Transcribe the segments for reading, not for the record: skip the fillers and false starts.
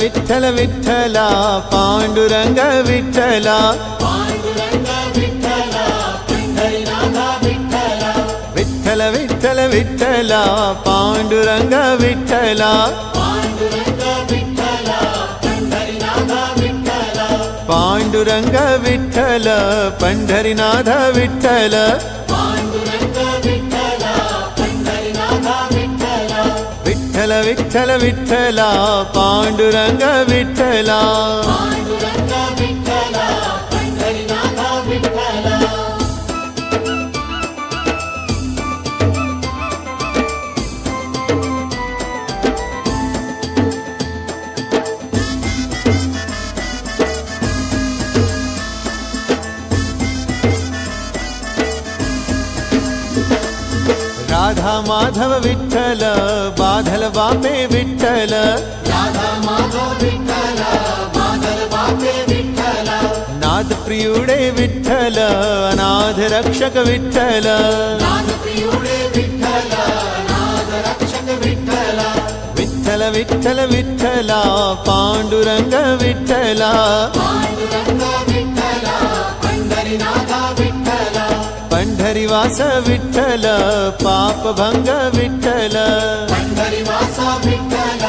విఠల విఠల పాండురంగ విఠల విఠల విఠల విఠల పాండురంగ విఠల పాండురంగ విఠల పండరినాథ విఠల విఠల విఠల విఠల పాండురంగ విఠల राधा माधव विठ्ठल बाधल बापे विठ्ठल राधा माधव विठ्ठल बाधल बापे विठ्ठल नाद प्रियुडे विठ्ठल अनाथ रक्षक विठ्ठल नाद प्रियुडे विठ्ठल अनाथ रक्षक विठ्ठल विठ्ठल विठ्ठल विठ्ठल पांडुरंग विठ्ठल पांडुरंग विठ्ठल पंढरीनाथ विठ्ठल पंढरीवास विठ्ठल पापभंग विठ्ठल पंढरीवास विठ्ठल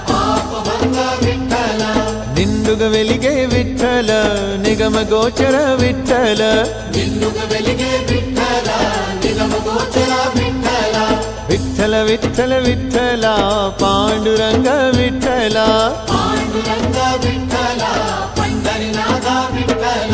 पापभंग विठ्ठल निंडुग वेलिगे विठ्ठल निगम गोचर विठ्ठल निंडुग वेलिगे विठ्ठल निगम गोचर विठ्ठल विठ्ठल विठ्ठल विठ्ठल पांडुरंग विठ्ठल पांडुरंग विठ्ठल पंढरीनाथ विठ्ठल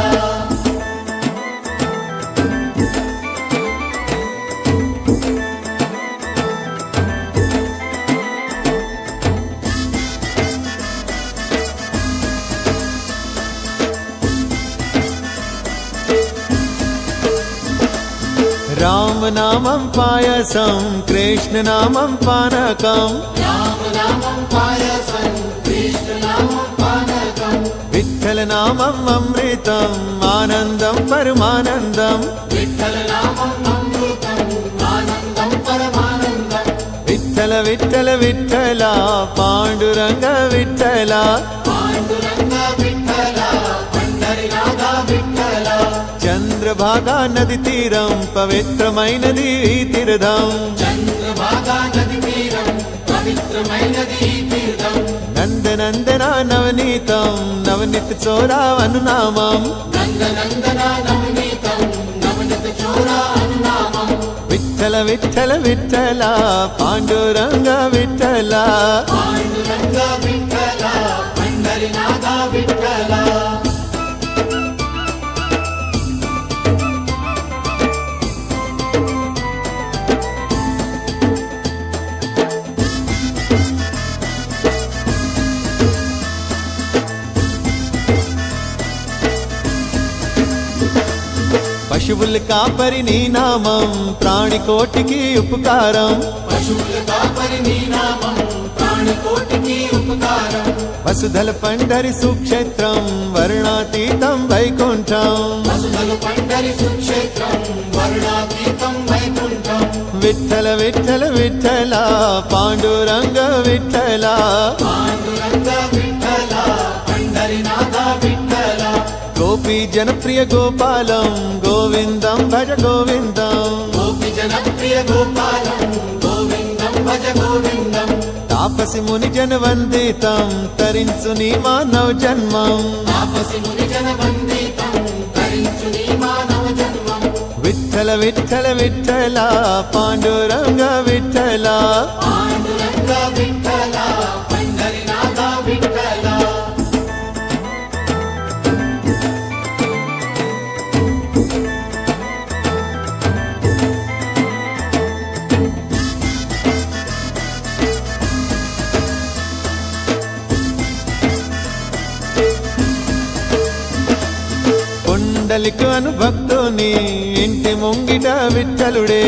राम नामं पायसं कृष्ण नामं पानकं राम नामं पायसं कृष्ण नामं पानकं विठ्ठल नामं अमृतम् आनन्दं परमानन्दं विठ्ठल नामं अमृतम् आनन्दं परमानन्दं विठ्ठल विठ्ठल विठ्ठल पांडुरंग विठ्ठल पांडुरंग विठ्ठल पंढरीनाथ विठ्ठल चंद्रभागा नदी तीरं पवित्रमैनदी तीर्थं चंद्रभागा नदी तीरं पवित्रमैनदी तीर्थं नंदनंदना नवनीतं नवनीत चोरा अनुनामं नंदनंदना नवनीतं नवनीत चोरा अनुनामं विठ्ठल विठ्ठल विठ्ठल पांडुरंग विठ्ठल पांडुरंग विठ्ठल पंढरीनाथ विठ्ठल పశువుల కాపరి నీ నామం ప్రాణికోటికి ఉపకారం పశువుల కాపరి నీ నామం ప్రాణికోటికి ఉపకారం వసుధల పండరి సుక్షేత్రం వర్ణాతీతం వైకుంఠం వసుధల పండరి సుక్షేత్రం వర్ణాతీతం వైకుంఠం విఠ్ఠల విఠ్ఠల విఠ్ఠల పాండురంగ విఠ్ఠల పాండురంగ విఠ్ఠల పండరినాథ విఠ్ఠల గోపీ జనప్రియ గోపాలం గోవిందం భజ గోవిందం గోపి జనప్రియ గోపాలం గోవిందం భజ గోవిందం తాపసి ముని జన వందితం తరించు నీ మానవ జన్మం తాపసి ముని జన వందితం తరించు నీ మానవ జన్మం విఠ్ఠల విఠ్ఠల విఠ్ఠల పాండురంగ విఠ్ఠల పాండురంగ విఠ్ఠల పండరినాథ విఠ్ఠల కుండలికు అను భక్తుని ఇంటి ముంగిట విఠలుడే